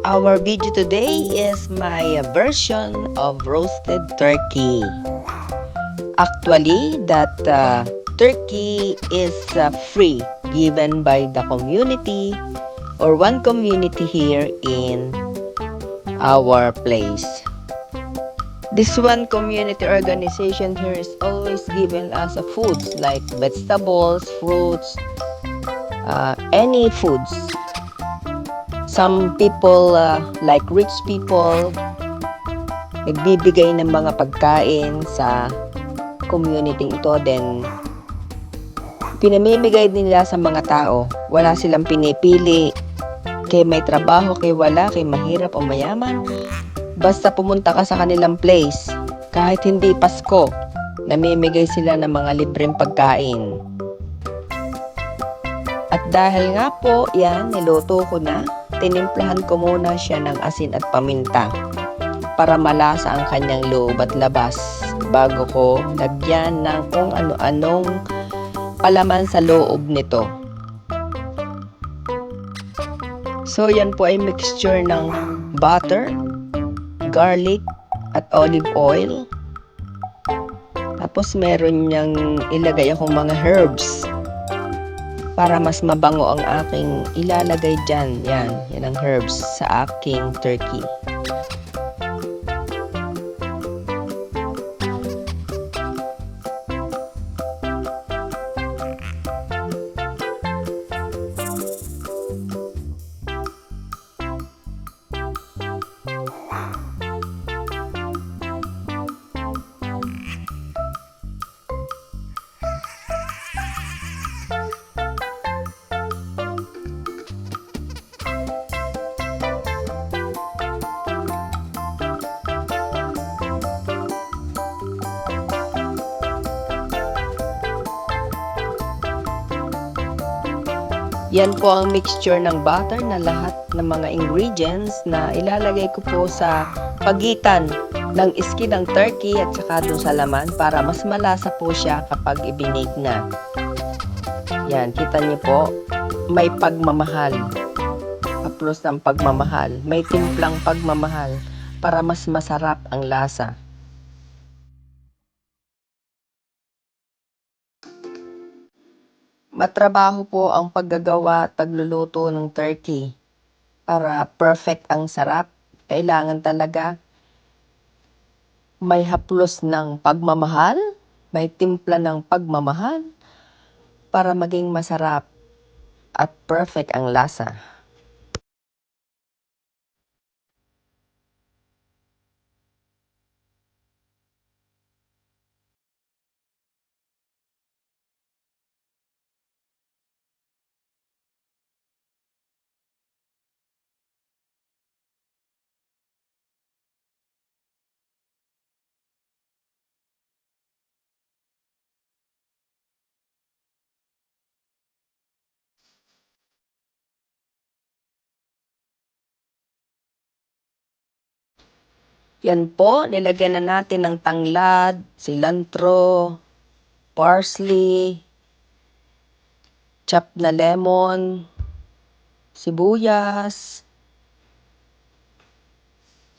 Our video today is my version of roasted turkey. Actually, that turkey is free, given by the community or one community here in our place. This one community organization here is always giving us foods like vegetables, fruits, any foods. Some people, like rich people, nagbibigay ng mga pagkain sa community ito. Then, pinamimigay nila sa mga tao. Wala silang pinipili. Kay may trabaho, kay wala, kay mahirap o mayaman. Basta pumunta ka sa kanilang place. Kahit hindi Pasko, namimigay sila ng mga libreng pagkain. At dahil nga po, yan, niluto ko na. Tinimplahan ko muna siya ng asin at paminta para malasa ang kanyang loob at labas bago ko lagyan ng kung ano-anong palaman sa loob nito. So yan po ay mixture ng butter, garlic at olive oil. Tapos meron niyang ilagay akong mga herbs para mas mabango ang aking ilalagay dyan. Yan ang herbs sa aking turkey. Yan po ang mixture ng butter na lahat ng mga ingredients na ilalagay ko po sa pagitan ng skin ng turkey at saka dun sa laman para mas malasa po siya kapag ibinake na. Yan, kita niyo po, may pagmamahal. Haplos ng pagmamahal. May timplang pagmamahal para mas masarap ang lasa. Matrabaho po ang paggagawa at pagluluto ng turkey. Para perfect ang sarap, kailangan talaga may haplos ng pagmamahal, may timpla ng pagmamahal para maging masarap at perfect ang lasa. Yan po, nilagyan na natin ng tanglad, cilantro, parsley, chopped na lemon, sibuyas,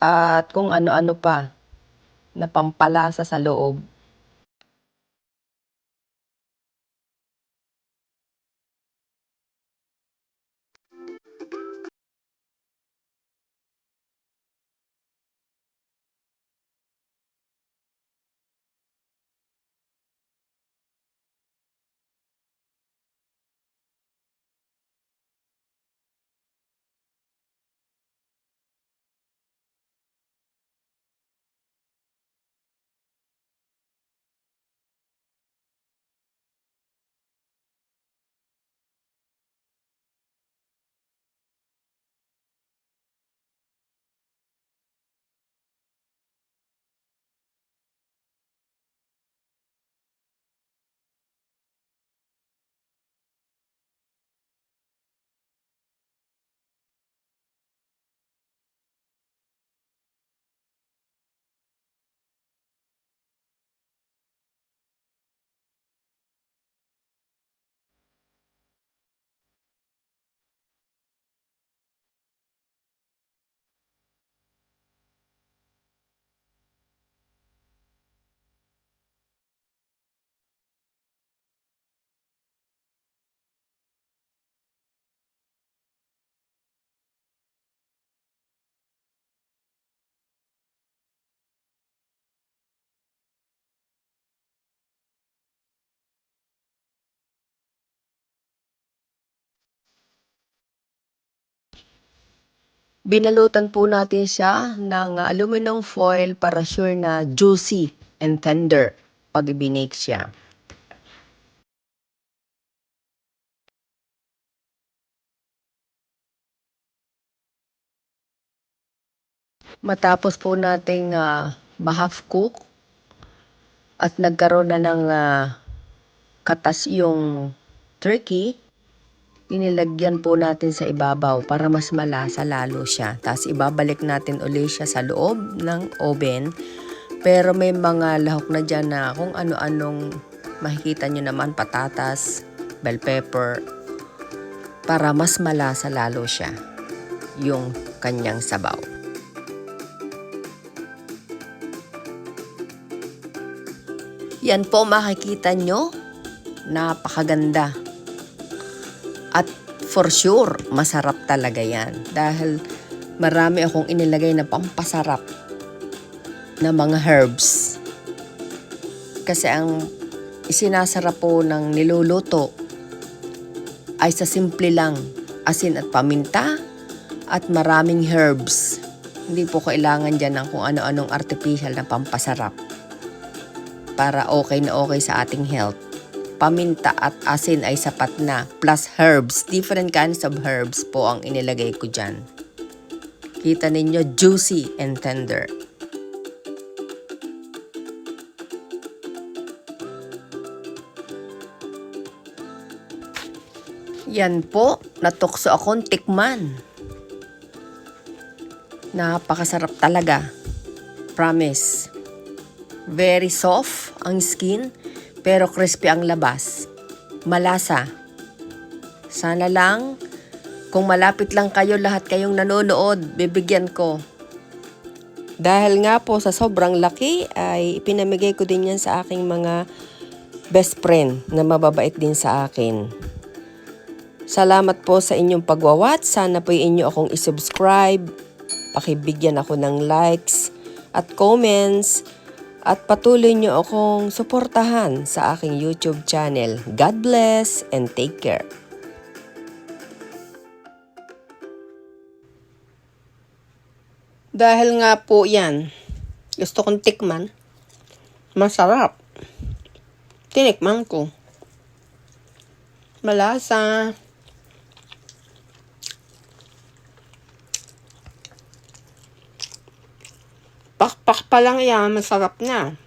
at kung ano-ano pa na pampalasa sa loob. Binalutan po natin siya ng aluminum foil para sure na juicy and tender pag binake siya. Matapos po nating ma-half cook at nagkaroon na ng katas yung turkey, inilagyan po natin sa ibabaw para mas malasa lalo siya. Tapos ibabalik natin ulit siya sa loob ng oven. Pero may mga lahok na dyan na kung ano-anong makikita nyo naman, patatas, bell pepper, para mas malasa lalo siya yung kanyang sabaw. Yan po makikita nyo, napakaganda. At for sure, masarap talaga yan. Dahil marami akong inilagay na pampasarap na mga herbs. Kasi ang isinasarap po ng niluluto ay sa simple lang, asin at paminta at maraming herbs. Hindi po kailangan dyan ng kung ano-anong artificial na pampasarap para okay na okay sa ating health. Paminta at asin ay sapat na, plus herbs. Different kinds of herbs po ang inilagay ko dyan. Kita ninyo, juicy and tender. Yan po, natukso akong tikman. Napakasarap talaga. Promise. Very soft ang skin, pero crispy ang labas. Malasa. Sana lang, kung malapit lang kayo, lahat kayong nanonood, bibigyan ko. Dahil nga po sa sobrang laki, ay pinamigay ko din yan sa aking mga best friend na mababait din sa akin. Salamat po sa inyong pagwawatch. Sana po inyo akong isubscribe. Pakibigyan ako ng likes at comments. At patuloy nyo akong suportahan sa aking YouTube channel. God bless and take care. Dahil nga po yan, gusto kong tikman. Masarap. Tinikman ko. Malasa. Pakpak pa lang yan, masarap na.